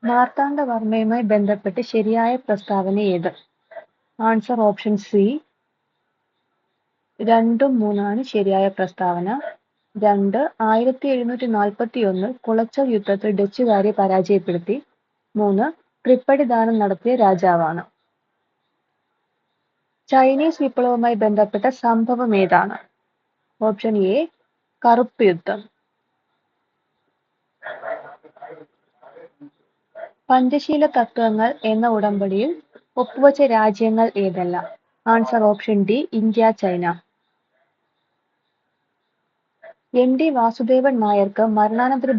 മാർത്താണ്ഡവർമ്മയുമായി ബന്ധപ്പെട്ട് ശരിയായ പ്രസ്താവന ഏത്? ആൻസർ ഓപ്ഷൻ സി 2ഉം 3ആണ് ശരിയായ പ്രസ്താവന. 2 1741 കുളച്ചൽ യുദ്ധത്തിൽ ഡച്ചുകാരെ പരാജയപ്പെടുത്തി. 3 തൃപ്പടി ദാനം നടത്തിയ രാജാവാണ്. ചൈനീസ് വിപ്ലവവുമായി ബന്ധപ്പെട്ട സംഭവം ഏതാണ്? ഓപ്ഷൻ എ കറുപ്പ് യുദ്ധം. പഞ്ചശീല തത്വങ്ങൾ എന്ന ഉടമ്പടിയിൽ ഒപ്പുവച്ച രാജ്യങ്ങൾ ഏതെല്ലാം? Answer option D India, China. M D Vasudevan നായർക്ക് മരണാനന്തരം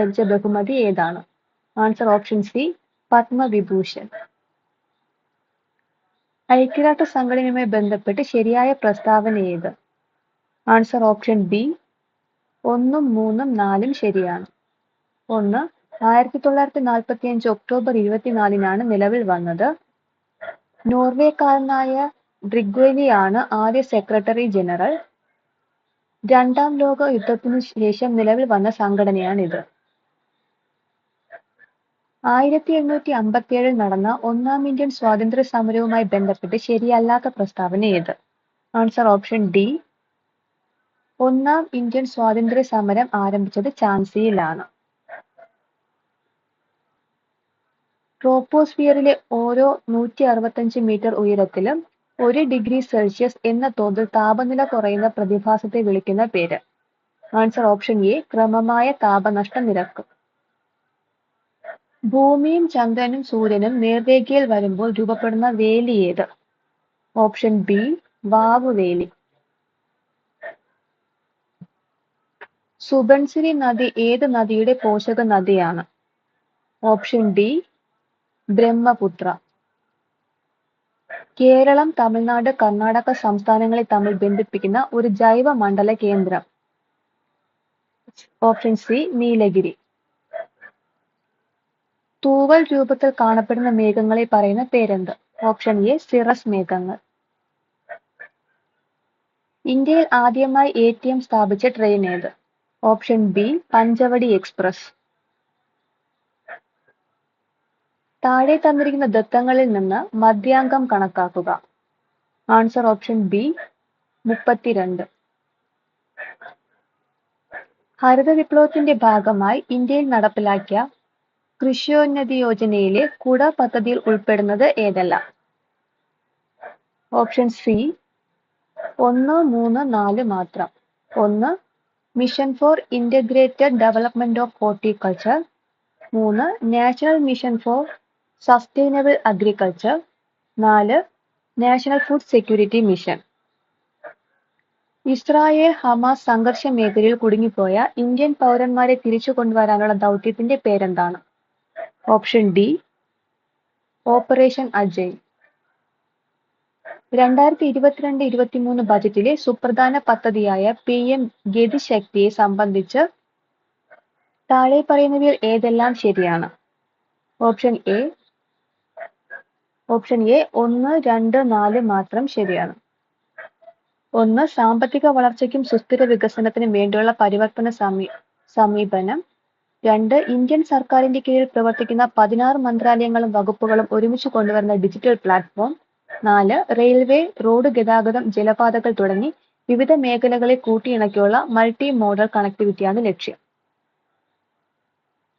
ലഭിച്ച ബഹുമതി ഏതാണ്? Answer option C Padma Vibhushan. ഐക്യരാഷ്ട്ര സംഘടനയുമായി ബന്ധപ്പെട്ട് ശരിയായ പ്രസ്താവന ഏത്? ആൻസർ ഓപ്ഷൻ ബി 1ഉം 3ഉം 4ഉം ശരിയാണ്. 1 1945 ഒക്ടോബർ 24-നാണ് നിലവിൽ വന്നത്. നോർവേക്കാരനായ ഡ്രിഗ്വേലിയാണ് ആദ്യ സെക്രട്ടറി ജനറൽ. രണ്ടാം ലോക യുദ്ധത്തിനു ശേഷം നിലവിൽ വന്ന സംഘടനയാണിത്. 1857 നടന്ന ഒന്നാം ഇന്ത്യൻ സ്വാതന്ത്ര്യ സമരവുമായി ബന്ധപ്പെട്ട് ശരിയല്ലാത്ത പ്രസ്താവന ഏത്? ആൻസർ ഓപ്ഷൻ ഡി ഒന്നാം ഇന്ത്യൻ സ്വാതന്ത്ര്യ സമരം ആരംഭിച്ചത് ഝാൻസിയിലാണ്. ട്രോപ്പോസ്ഫിയറിലെ ഓരോ 165 മീറ്റർ ഉയരത്തിലും 1 ഡിഗ്രി സെൽഷ്യസ് എന്ന തോതിൽ താപനില കുറയുന്ന പ്രതിഭാസത്തെ വിളിക്കുന്ന പേര്? ആൻസർ ഓപ്ഷൻ എ ക്രമമായ താപനഷ്ട നിരക്ക്. ഭൂമിയും ചന്ദ്രനും സൂര്യനും നേർരേഖയിൽ വരുമ്പോൾ രൂപപ്പെടുന്ന വേലി ഏത്? Option B വാവുവേലി. സുബൻസിരി നദി ഏത് നദിയുടെ പോഷക നദിയാണ്? Option D Brahmaputra. കേരളം, തമിഴ്നാട്, കർണാടക സംസ്ഥാനങ്ങളെ തമ്മിൽ ബന്ധിപ്പിക്കുന്ന ഒരു ജൈവ മണ്ഡല കേന്ദ്രം? Option C Nilgiri. തൂവൽ രൂപത്തിൽ കാണപ്പെടുന്ന മേഘങ്ങളെ പറയുന്ന പേരെന്ത്? ഓപ്ഷൻ എ സിറസ് മേഘങ്ങൾ. ഇന്ത്യയിൽ ആദ്യമായി ATM സ്ഥാപിച്ച ട്രെയിൻ ഏത്? Option B Panchavati Express. താഴെ തന്നിരിക്കുന്ന ദത്തങ്ങളിൽ നിന്ന് മധ്യാങ്കം കണക്കാക്കുക. Answer option B 32. ഹരിത വിപ്ലവത്തിന്റെ ഭാഗമായി ഇന്ത്യയിൽ നടപ്പിലാക്കിയ കൃഷിയോന്നതി യോജനയിലെ കുട പദ്ധതിയിൽ ഉൾപ്പെടുന്നത് ഏതെല്ലാം? ഓപ്ഷൻ സി 1, 3, 4 മാത്രം. 1 mission four integrated development of horticulture. 3 national mission four sustainable agriculture. 4 national food security mission. Israel Hamas സംഘർഷ മേഖലയിൽ കുടുങ്ങിപ്പോയ ഇന്ത്യൻ പൗരന്മാരെ തിരിച്ചു കൊണ്ടുവരാനുള്ള ദൗത്യത്തിന്റെ പേരെന്താണ്? Option D operation Ajay. 2022-23 ബജറ്റിലെ സുപ്രധാന പദ്ധതിയായ PM ഗതിശക്തിയെ സംബന്ധിച്ച് താഴെ പറയുന്നവയിൽ ഏതെല്ലാം ശരിയാണ്? ഓപ്ഷൻ എ 1, 2, 4 മാത്രം ശരിയാണ്. 1 സാമ്പത്തിക വളർച്ചയ്ക്കും സുസ്ഥിര വികസനത്തിനും വേണ്ടിയുള്ള പരിവർത്തന സമീപനം. 2 ഇന്ത്യൻ സർക്കാരിന്റെ കീഴിൽ പ്രവർത്തിക്കുന്ന 16 മന്ത്രാലയങ്ങളും വകുപ്പുകളും ഒരുമിച്ച് കൊണ്ടുവരുന്ന ഡിജിറ്റൽ പ്ലാറ്റ്ഫോം. 4 റെയിൽവേ, റോഡ് ഗതാഗതം, ജലപാതകൾ തുടങ്ങി വിവിധ മേഖലകളെ കൂട്ടിയിണക്കിയുള്ള മൾട്ടി മോഡൽ കണക്ടിവിറ്റിയാണ് ലക്ഷ്യം.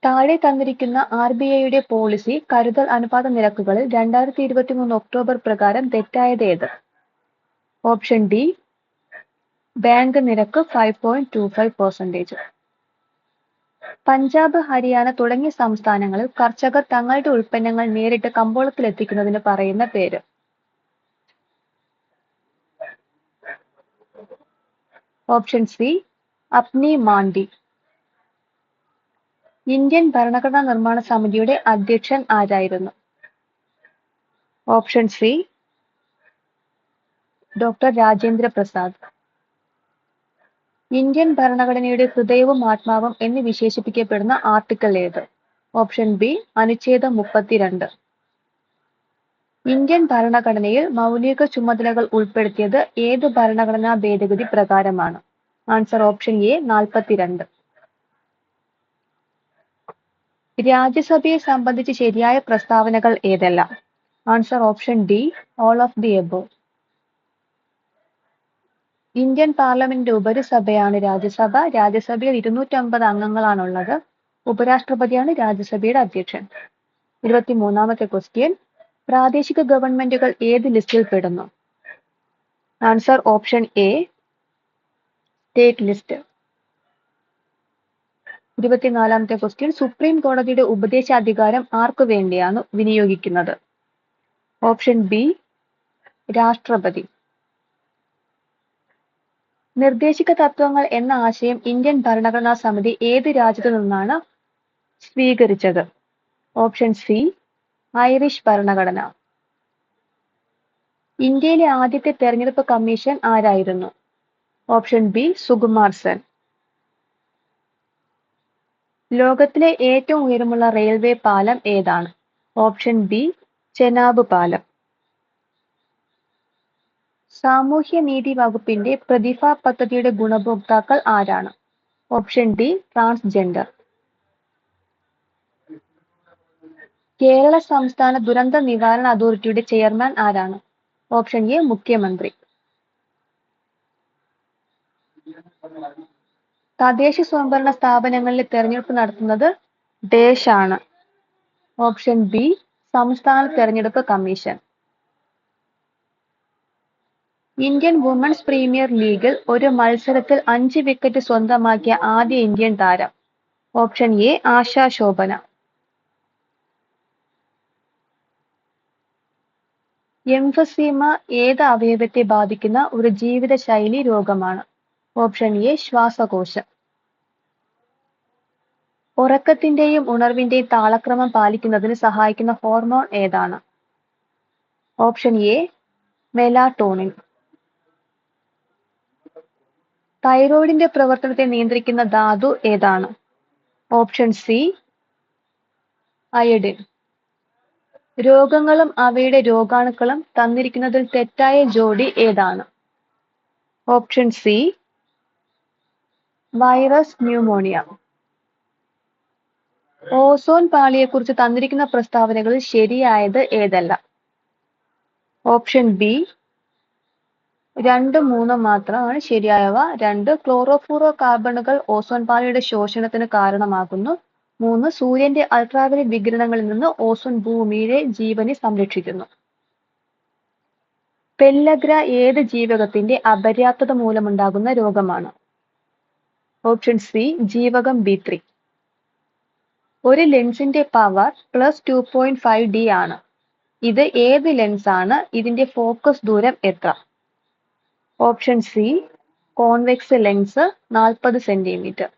താഴെ തന്നിരിക്കുന്ന RBIയുടെ പോളിസി കരുതൽ അനുപാത നിരക്കുകളിൽ 2023 ഒക്ടോബർ പ്രകാരം തെറ്റായത് ഏത്? ഓപ്ഷൻ ഡി ബാങ്ക് നിരക്ക് 5.25%. പഞ്ചാബ്, ഹരിയാന തുടങ്ങിയ സംസ്ഥാനങ്ങളിൽ കർഷകർ തങ്ങളുടെ ഉൽപ്പന്നങ്ങൾ നേരിട്ട് കമ്പോളത്തിൽ എത്തിക്കുന്നതിന് പറയുന്ന പേര്? ഓപ്ഷൻ സി അപ്നി മാണ്ടി. ഇന്ത്യൻ ഭരണഘടനാ നിർമ്മാണ സമിതിയുടെ അധ്യക്ഷൻ ആരായിരുന്നു? Option C doctor Rajendra Prasad. Indian ഭരണഘടനയുടെ ഹൃദയവും ആത്മാവും എന്ന് വിശേഷിപ്പിക്കപ്പെടുന്ന ആർട്ടിക്കിൾ ഏത്? ഓപ്ഷൻ ബി അനുച്ഛേദം 32. ഇന്ത്യൻ ഭരണഘടനയിൽ മൗലിക ചുമതലകൾ ഉൾപ്പെടുത്തിയത് ഏത് ഭരണഘടനാ ഭേദഗതി പ്രകാരമാണ്? Answer option A 42. രാജ്യസഭയെ സംബന്ധിച്ച് ശരിയായ പ്രസ്താവനകൾ ഏതെല്ലാം? Answer option D, all of the above. Indian പാർലമെന്റിന്റെ ഉപരിസഭയാണ് രാജ്യസഭ. രാജ്യസഭയിൽ 250 അംഗങ്ങളാണുള്ളത്. ഉപരാഷ്ട്രപതിയാണ് രാജ്യസഭയുടെ അധ്യക്ഷൻ. 23ാമത്തെ ക്വസ്റ്റ്യൻ, പ്രാദേശിക ഗവൺമെന്റുകൾ ഏത് ലിസ്റ്റിൽ പെടുന്നു? Answer option A, state list. 24ാമത്തെ ക്വസ്റ്റ്യൻ, സുപ്രീം കോടതിയുടെ ഉപദേശാധികാരം ആർക്കു വേണ്ടിയാണ് വിനിയോഗിക്കുന്നത്? ഓപ്ഷൻ ബി, രാഷ്ട്രപതി. നിർദ്ദേശിക തത്വങ്ങൾ എന്ന ആശയം ഇന്ത്യൻ ഭരണഘടനാ സമിതി ഏത് രാജ്യത്തു നിന്നാണ് സ്വീകരിച്ചത്? ഓപ്ഷൻ സി, ഐറിഷ് ഭരണഘടന. ഇന്ത്യയിലെ ആദ്യത്തെ തെരഞ്ഞെടുപ്പ് കമ്മീഷൻ ആരായിരുന്നു? Option B, Sukumar Sen. ലോകത്തിലെ ഏറ്റവും ഉയരമുള്ള റെയിൽവേ പാലം ഏതാണ്? ഓപ്ഷൻ ബി, ചെനാബ് പാലം. സാമൂഹ്യനീതി വകുപ്പിന്റെ പ്രതിഭ പദ്ധതിയുടെ ഗുണഭോക്താക്കൾ ആരാണ്? Option D, transgender. കേരള സംസ്ഥാന ദുരന്ത നിവാരണ അതോറിറ്റിയുടെ ചെയർമാൻ ആരാണ്? ഓപ്ഷൻ എ, മുഖ്യമന്ത്രി. തദ്ദേശ സ്വയംഭരണ സ്ഥാപനങ്ങളിലെ തെരഞ്ഞെടുപ്പ് നടത്തുന്നത് ഡേഷാണ്? ഓപ്ഷൻ ബി, സംസ്ഥാന തെരഞ്ഞെടുപ്പ് കമ്മീഷൻ. ഇന്ത്യൻ വുമൺസ് പ്രീമിയർ ലീഗിൽ ഒരു മത്സരത്തിൽ 5 വിക്കറ്റ് സ്വന്തമാക്കിയ ആദ്യ ഇന്ത്യൻ താരം? Option A, Asha Sobhana. Emphysema ഏത് അവയവത്തെ ബാധിക്കുന്ന ഒരു ജീവിതശൈലി രോഗമാണ്? ഓപ്ഷൻ എ, ശ്വാസകോശം. ഉറക്കത്തിന്റെയും ഉണർവിന്റെയും താളക്രമം പാലിക്കുന്നതിന് സഹായിക്കുന്ന ഹോർമോൺ ഏതാണ്? Option A, melatonin. തൈറോയിഡിന്റെ പ്രവർത്തനത്തെ നിയന്ത്രിക്കുന്ന ധാതു ഏതാണ്? Option C, iodine. രോഗങ്ങളും അവയുടെ രോഗാണുക്കളും തന്നിരിക്കുന്നതിൽ തെറ്റായ ജോഡി ഏതാണ്? Option C, virus pneumonia. Ozone പാളിയെക്കുറിച്ച് തന്നിരിക്കുന്ന പ്രസ്താവനകളിൽ ശരിയായത് ഏതെല്ലാം? ഓപ്ഷൻ ബി, 2, 3 മാത്രമാണ് ശരിയായവ. 2, ക്ലോറോഫ്ലൂറോ കാർബണുകൾ ഓസോൺ പാളിയുടെ ശോഷണത്തിന് കാരണമാകുന്നു. 3, സൂര്യന്റെ അൾട്രാവയലറ്റ് വികിരണങ്ങളിൽ നിന്ന് ഓസോൺ ഭൂമിയിലെ ജീവനെ സംരക്ഷിക്കുന്നു. പെല്ലഗ്ര ഏത് ജീവകത്തിന്റെ അപര്യാപ്തത മൂലമുണ്ടാകുന്ന രോഗമാണ്? ഓപ്ഷൻ സി, ജീവകം B3. ഒരു ലെൻസിന്റെ പവർ +2.5D ആണ്. ഇത് ഏത് ലെൻസാണ്? ഇതിന്റെ ഫോക്കസ് ദൂരം എത്ര? Option C, convex lens 40 centimetre.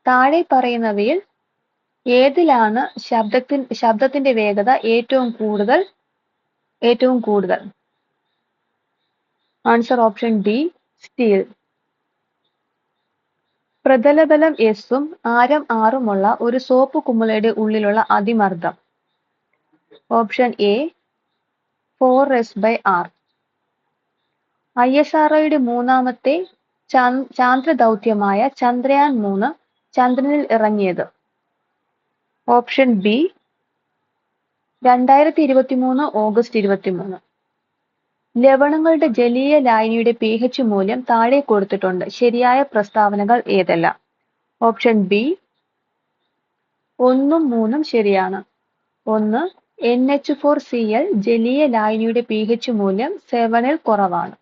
താഴെ പറയുന്നവയിൽ ഏതിലാണ് ശബ്ദത്തിന്റെ വേഗത ഏറ്റവും കൂടുതൽ? Answer option D, steel. പ്രതലബലം S-ഉം ആരം R-ഉമുള്ള ഒരു സോപ്പ് കുമിളയുടെ ഉള്ളിലുള്ള അതിമർദ്ദം? Option A, 4s/r. ISROയുടെ മൂന്നാമത്തെ ചാന്ദ്രദൗത്യമായ ചന്ദ്രയാൻ 3 ചന്ദ്രനിൽ ഇറങ്ങിയത്? Option B, 2023 August 23. ലവണങ്ങളുടെ ജലീയ ലായനിയുടെ pH മൂല്യം താഴെ കൊടുത്തിട്ടുണ്ട്. ശരിയായ പ്രസ്താവനകൾ ഏതെല്ലാം? ഓപ്ഷൻ ബി, 1 ഉം 3 ഉം ശരിയാണ്. 1, NH4Cl ജലീയ ലായനിയുടെ pH മൂല്യം 7ൽ കുറവാണ്.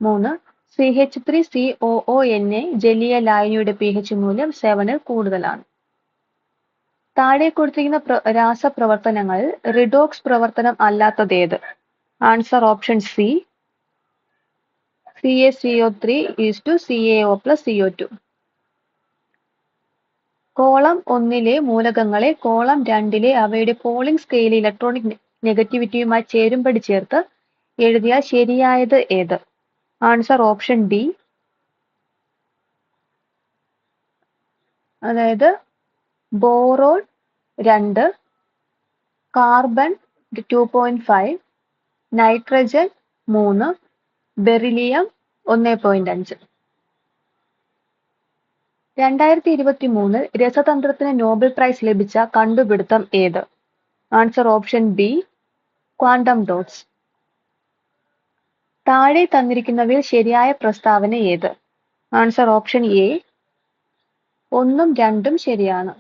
3, CH3COONA ജലീയ ലായനിയുടെ pH മൂല്യം 7ൽ കൂടുതലാണ്. താഴെ കൊടുത്തിരിക്കുന്ന രാസപ്രവർത്തനങ്ങളിൽ റിഡോക്സ് പ്രവർത്തനം അല്ലാത്തതേത്? Answer option C, CaCO3:CaO+CO2. Column 1ലെ മൂലകങ്ങളെ കോളം 2ലെ അവയുടെ പോളിംഗ് സ്കെയിലിലെ ഇലക്ട്രോണിക് നെഗറ്റിവിറ്റിയുമായി ചേരുംപടി ചേർത്ത് എഴുതിയാൽ ശരിയായത് ഏത്? ആൻസർ ഓപ്ഷൻ ഡി, അതായത് ബോറോൺ 2, കാർബൺ 2.5, നൈട്രജൻ 3, ബെറിലിയം 1.5. 2023 രസതന്ത്രത്തിന് നോബൽ പ്രൈസ് ലഭിച്ച കണ്ടുപിടുത്തം ഏത്? Answer option B quantum dots. താഴെ തന്നിരിക്കുന്നവയിൽ ശരിയായ പ്രസ്താവന ഏത്? ആൻസർ ഓപ്ഷൻ എ ഒന്നും രണ്ടും ശരിയാണ്.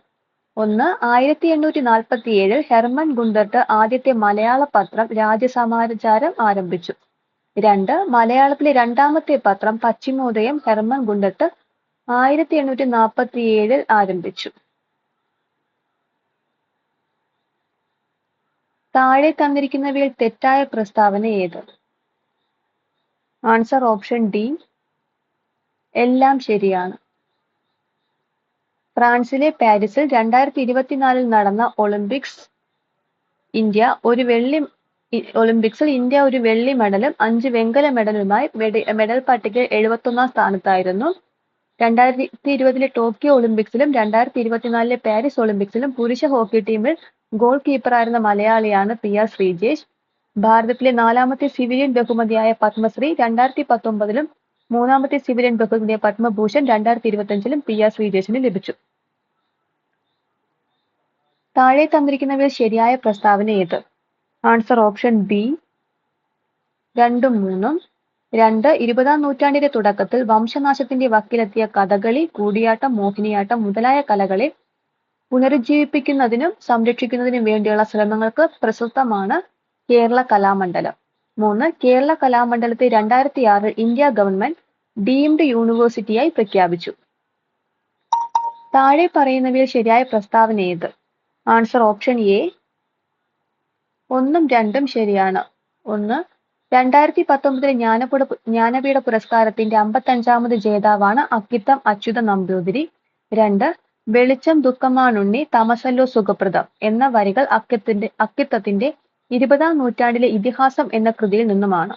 1. 1847 ഹെർമൻ ഗുണ്ടർട്ട് ആദ്യത്തെ മലയാള പത്രം രാജ്യസമാചാരം ആരംഭിച്ചു. 2. മലയാളത്തിലെ രണ്ടാമത്തെ പത്രം പശ്ചിമോദയം ഹെർമൻ ഗുണ്ടർട്ട് 1847 ആരംഭിച്ചു. താഴെ തന്നിരിക്കുന്നവയിൽ തെറ്റായ പ്രസ്താവന ഏത്? ആൻസർ ഓപ്ഷൻ ഡി എല്ലാം ശരിയാണ്. ഫ്രാൻസിലെ പാരീസിൽ 2024 നടന്ന ഒളിമ്പിക്സിൽ ഇന്ത്യ ഒരു വെള്ളി മെഡലും 5 വെങ്കല മെഡലുമായി മെഡൽ പട്ടികയിൽ 71ാം സ്ഥാനത്തായിരുന്നു. 2020 ടോക്കിയോ ഒളിമ്പിക്സിലും 2024 പാരീസ് ഒളിമ്പിക്സിലും പുരുഷ ഹോക്കി ടീമിൽ ഗോൾ കീപ്പറായിരുന്ന മലയാളിയാണ് PR ശ്രീജേഷ്. ഭാരതത്തിലെ 4ാമത്തെ സിവിലിയൻ ബഹുമതിയായ പത്മശ്രീ 2019 3ാമത്തെ സിവിലിയൻ ബഹുമതിയായ പത്മഭൂഷൺ 2025 PR ശ്രീജേഷിന് ലഭിച്ചു. താഴെ തന്നിരിക്കുന്നവയിൽ ശരിയായ പ്രസ്താവന ഏത്? ആൻസർ ഓപ്ഷൻ ബി 2ഉം 3ഉം. 2. 20ാം നൂറ്റാണ്ടിന്റെ തുടക്കത്തിൽ വംശനാശത്തിന്റെ വക്കിലെത്തിയ കഥകളി, കൂടിയാട്ടം, മോഹിനിയാട്ടം മുതലായ കലകളെ പുനരുജ്ജീവിപ്പിക്കുന്നതിനും സംരക്ഷിക്കുന്നതിനും വേണ്ടിയുള്ള ശ്രമങ്ങൾക്ക് പ്രശസ്തമാണ് കേരള കലാമണ്ഡലം. 3. കേരള കലാമണ്ഡലത്തെ 2006 ഇന്ത്യ ഗവൺമെന്റ് ഡീംഡ് യൂണിവേഴ്സിറ്റിയായി പ്രഖ്യാപിച്ചു. താഴെ പറയുന്നവയിൽ ശരിയായ പ്രസ്താവന ഏത്? ആൻസർ ഓപ്ഷൻ എ ഒന്നും രണ്ടും ശരിയാണ്. 1. 2019 ജ്ഞാനപീഠ പുരസ്കാരത്തിന്റെ 55ാമത് ജേതാവാണ് അക്കിത്തം അച്യുത നമ്പൂതിരി. 2. വെളിച്ചം ദുഃഖമാണുണ്ണി തമസല്ലോ സുഖപ്രദം എന്ന വരികൾ അക്കിത്തത്തിന്റെ 20ാം നൂറ്റാണ്ടിലെ ഇതിഹാസം എന്ന കൃതിയിൽ നിന്നുമാണ്.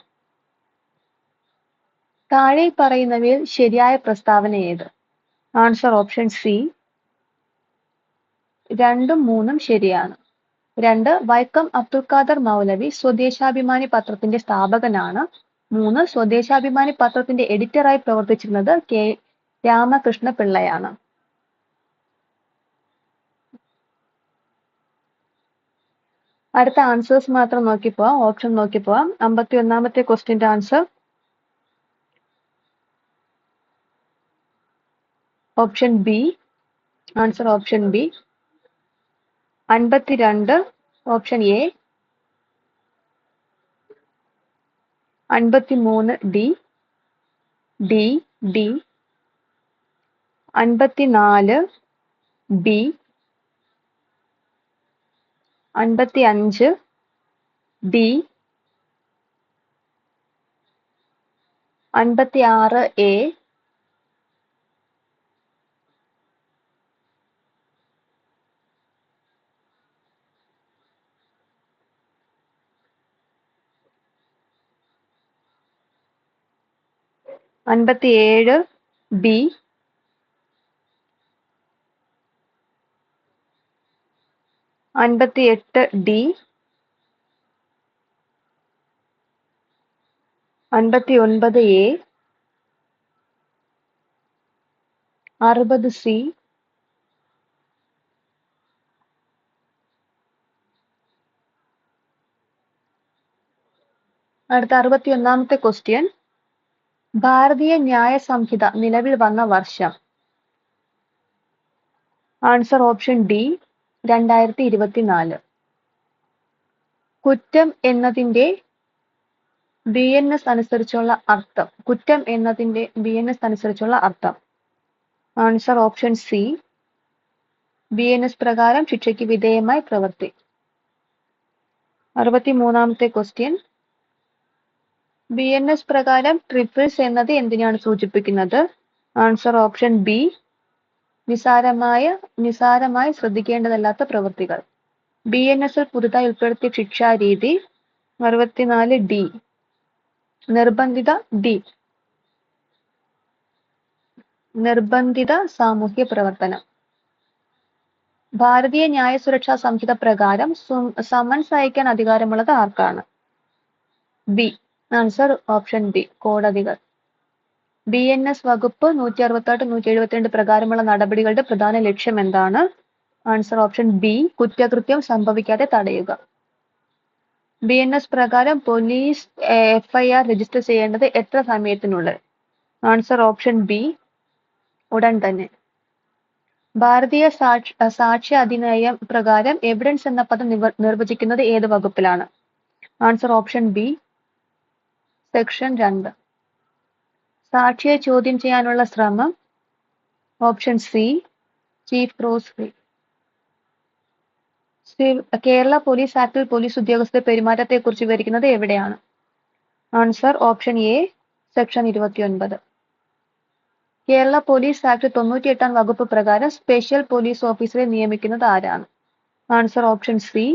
താഴെ പറയുന്നവയിൽ ശരിയായ പ്രസ്താവന ഏത്? ആൻസർ ഓപ്ഷൻ സി 2ഉം 3ഉം ശരിയാണ്. 2. വൈക്കം അബ്ദുൽ ഖാദർ മൗലവി സ്വദേശാഭിമാനി പത്രത്തിന്റെ സ്ഥാപകനാണ്. 3. സ്വദേശാഭിമാനി പത്രത്തിന്റെ എഡിറ്ററായി പ്രവർത്തിച്ചിരുന്നത് കെ രാമകൃഷ്ണ പിള്ളയാണ്. അടുത്ത ആൻസേഴ്സ് മാത്രം നോക്കിപ്പോവാം, ഓപ്ഷൻ നോക്കിപ്പോവാം. 51ാമത്തെ ക്വസ്റ്റ്യന്റെ answer option B. Answer option B. 52 option A. 53 D. 54 B. 55 D. 56 A. 57 B. 58 D. 59 A. 60 C. അടുത്ത 61ാമത്തെ ക്വസ്റ്റ്യൻ. ഭാരതീയ ന്യായ സംഹിത നിലവിൽ വന്ന വർഷം? Answer option D 2024. കുറ്റം എന്നതിന്റെ BNS അനുസരിച്ചുള്ള അർത്ഥം. കുറ്റം എന്നതിന്റെ BNS അനുസരിച്ചുള്ള അർത്ഥം. ആൻസർ ഓപ്ഷൻ സി BNS പ്രകാരം ശിക്ഷയ്ക്ക് വിധേയമായി പ്രവൃത്തി. 63ാമത്തെ ക്വസ്റ്റ്യൻ. BNS പ്രകാരം ട്രിപ്പിൾസ് എന്നത് എന്തിനാണ് സൂചിപ്പിക്കുന്നത്? ആൻസർ ഓപ്ഷൻ ബി നിസാരമായി ശ്രദ്ധിക്കേണ്ടതല്ലാത്ത പ്രവൃത്തികൾ. BNS ൽ പുതുതായി ഉൾപ്പെടുത്തിയ ശിക്ഷാരീതി 64 ഡി. നിർബന്ധിത സാമൂഹ്യ പ്രവർത്തനം. ഭാരതീയ ന്യായ സുരക്ഷാ സംഹിത പ്രകാരം സമൻസ് അയക്കാൻ അധികാരമുള്ളത് ആർക്കാണ്? ബി. ആൻസർ ഓപ്ഷൻ ബി കോടതികൾ. BNS വകുപ്പ് 168, 172 പ്രകാരമുള്ള നടപടികളുടെ പ്രധാന ലക്ഷ്യം എന്താണ്? ആൻസർ ഓപ്ഷൻ ബി, കുറ്റകൃത്യം സംഭവിക്കാതെ തടയുക. BNS പ്രകാരം പോലീസ് FIR രജിസ്റ്റർ ചെയ്യേണ്ടത് എത്ര സമയത്തിനുള്ളിൽ? ആൻസർ ഓപ്ഷൻ ബി, ഉടൻ തന്നെ. ഭാരതീയ സാക്ഷ്യ അധിനിയം പ്രകാരം എവിഡൻസ് എന്ന പദം നിർവചിക്കുന്നത് ഏത് വകുപ്പിലാണ്? Answer option B, section 2. സാക്ഷിയെ ചോദ്യം ചെയ്യാനുള്ള ശ്രമം? Option C, chief cross free. Kerala police ആക്ടിൽ പോലീസ് ഉദ്യോഗസ്ഥരുടെ പെരുമാറ്റത്തെക്കുറിച്ച് വിവരിക്കുന്നത് എവിടെയാണ്? Answer option A, section 29. Kerala police act 98-ാം വകുപ്പ് പ്രകാരം സ്പെഷ്യൽ പോലീസ് ഓഫീസറെ നിയമിക്കുന്നത് ആരാണ്? ആൻസർ ഓപ്ഷൻ സി,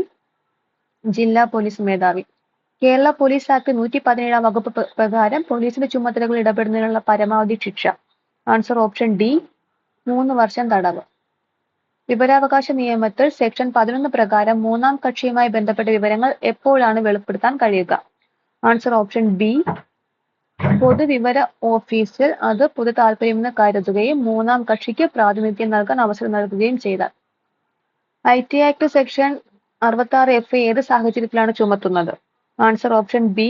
ജില്ലാ പോലീസ് മേധാവി. കേരള പോലീസ് ആക്ട് 117-ാം വകുപ്പ് പ്രകാരം പോലീസിന്റെ ചുമതലകൾ ഇടപെടുന്നതിനുള്ള പരമാവധി ശിക്ഷ? ആൻസർ ഓപ്ഷൻ ഡി, 3 വർഷം തടവ്. വിവരാവകാശ നിയമത്തിൽ സെക്ഷൻ 11 പ്രകാരം മൂന്നാം കക്ഷിയുമായി ബന്ധപ്പെട്ട വിവരങ്ങൾ എപ്പോഴാണ് വെളിപ്പെടുത്താൻ കഴിയുക? ആൻസർ ഓപ്ഷൻ ബി, പൊതുവിവര ഓഫീസിൽ അത് പൊതു താല്പര്യമെന്ന് കരുതുകയും മൂന്നാം കക്ഷിക്ക് പ്രാതിനിധ്യം നൽകാൻ അവസരം നൽകുകയും ചെയ്താൽ. IT ആക്ട് സെക്ഷൻ 66F ഏത് സാഹചര്യത്തിലാണ് ചുമത്തുന്നത്? ആൻസർ ഓപ്ഷൻ ബി,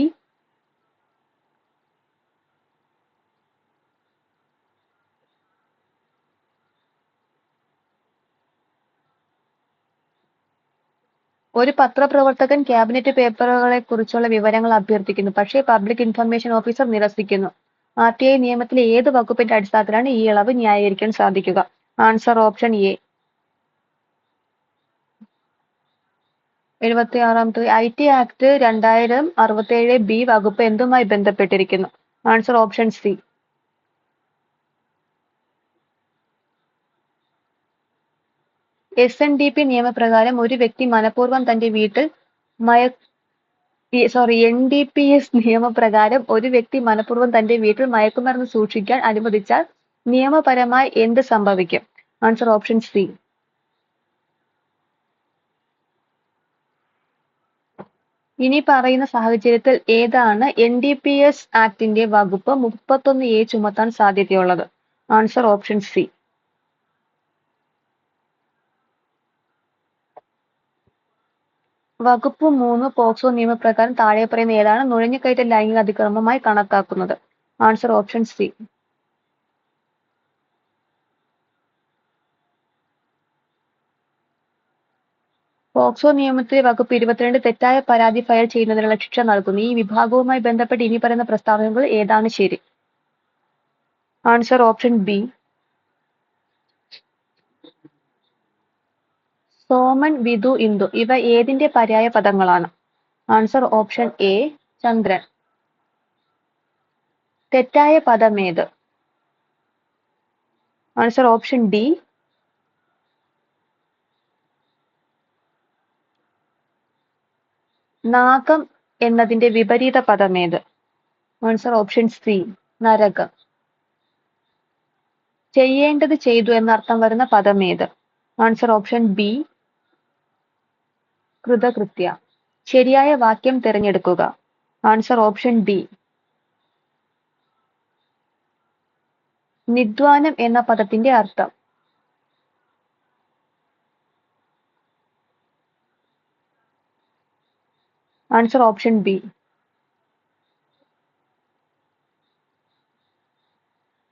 ഒരു പത്രപ്രവർത്തകൻ ക്യാബിനറ്റ് പേപ്പറുകളെ കുറിച്ചുള്ള വിവരങ്ങൾ അഭ്യർത്ഥിക്കുന്നു, പക്ഷേ പബ്ലിക് ഇൻഫർമേഷൻ ഓഫീസർ നിരസിക്കുന്നു. RTI നിയമത്തിലെ ഏത് വകുപ്പിന്റെ അടിസ്ഥാനത്തിലാണ് ഈ ഇളവ് ന്യായീകരിക്കാൻ സാധിക്കുക? ആൻസർ ഓപ്ഷൻ എ, 76ാമത്തെ. IT ആക്ട് 2067B വകുപ്പ് എന്തുമായി ബന്ധപ്പെട്ടിരിക്കുന്നു? ആൻസർ ഓപ്ഷൻ സി, SNDP നിയമപ്രകാരം ഒരു വ്യക്തി മനഃപൂർവ്വം തന്റെ വീട്ടിൽ NDPS നിയമപ്രകാരം ഒരു വ്യക്തി മനഃപൂർവ്വം തന്റെ വീട്ടിൽ മയക്കുമരുന്ന് സൂക്ഷിക്കാൻ അനുവദിച്ചാൽ നിയമപരമായി എന്ത് സംഭവിക്കും? Answer option C. ഇനി പറയുന്ന സാഹചര്യത്തിൽ ഏതാണ് NDPS ആക്ടിന്റെ വകുപ്പ് 31A ചുമത്താൻ സാധ്യതയുള്ളത്? Answer option C. വകുപ്പ് 3 പോക്സോ നിയമപ്രകാരം താഴെ പറയുന്ന ഏതാണ് നുഴഞ്ഞുകയറ്റ ലൈംഗിക അതിക്രമമായി കണക്കാക്കുന്നത്? Answer option C. പോക്സോ നിയമത്തിലെ വകുപ്പ് 22 തെറ്റായ പരാതി ഫയൽ ചെയ്യുന്നതിനുള്ള ശിക്ഷ നൽകുന്നു. ഈ വിഭാഗവുമായി ബന്ധപ്പെട്ട് ഇനി പറയുന്ന പ്രസ്താവനകൾ ഏതാണ് ശരി? Answer option B, Soman, Vidhu, Indu ഇവ ഏതിന്റെ പര്യായ പദങ്ങളാണ്? ആൻസർ ഓപ്ഷൻ എ, ചന്ദ്രൻ. തെറ്റായ പദമേത്? ആൻസർ ഓപ്ഷൻ ഡി, നാഗം എന്നതിന്റെ വിപരീത പദമേത്? ആൻസർ ഓപ്ഷൻ സി, നരകം. ചെയ്യേണ്ടത് ചെയ്തു എന്നർത്ഥം വരുന്ന പദമേത്? ആൻസർ ഓപ്ഷൻ ബി, കൃതകൃത്യ. ശരിയായ വാക്യം തിരഞ്ഞെടുക്കുക. ആൻസർ ഓപ്ഷൻ ഡി, നിദ്വാനം എന്ന പദത്തിന്റെ അർത്ഥം? Answer option B.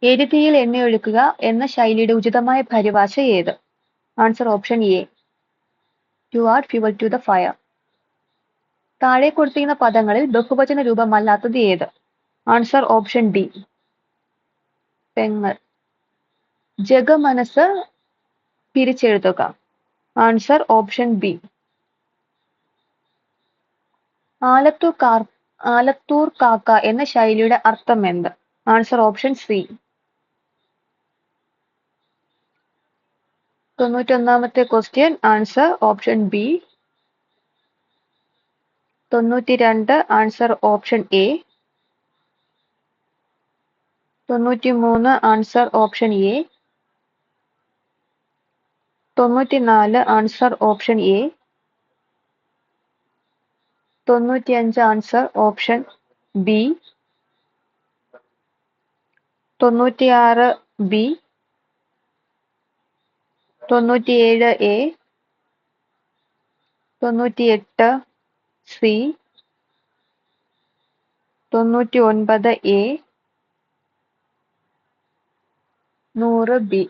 എരുതിയിൽ എണ്ണയൊഴിക്കുക എന്ന ശൈലിയുടെ ഉചിതമായ പരിഭാഷ ഏത്? Answer option A, to add fuel to the fire. താഴെ കൊടുത്തിരിക്കുന്ന പദങ്ങളിൽ ബഹുവചന രൂപമല്ലാത്തത് ഏത്? ആൻസർ ഓപ്ഷൻ ഡി, പെങ്ങൾ. ജഗമനസ് പിരിച്ചെഴുതുക. Answer option B. ആലത്തൂർ കാക്ക എന്ന ശൈലിയുടെ അർത്ഥം എന്ത്? Answer option C. 91ാമത്തെ question. Answer option B. 92 answer option A. 93 answer option A. 94 answer option A. 95 answer option B. 96 B, 97 A, 98 C, 99 A, 100 B.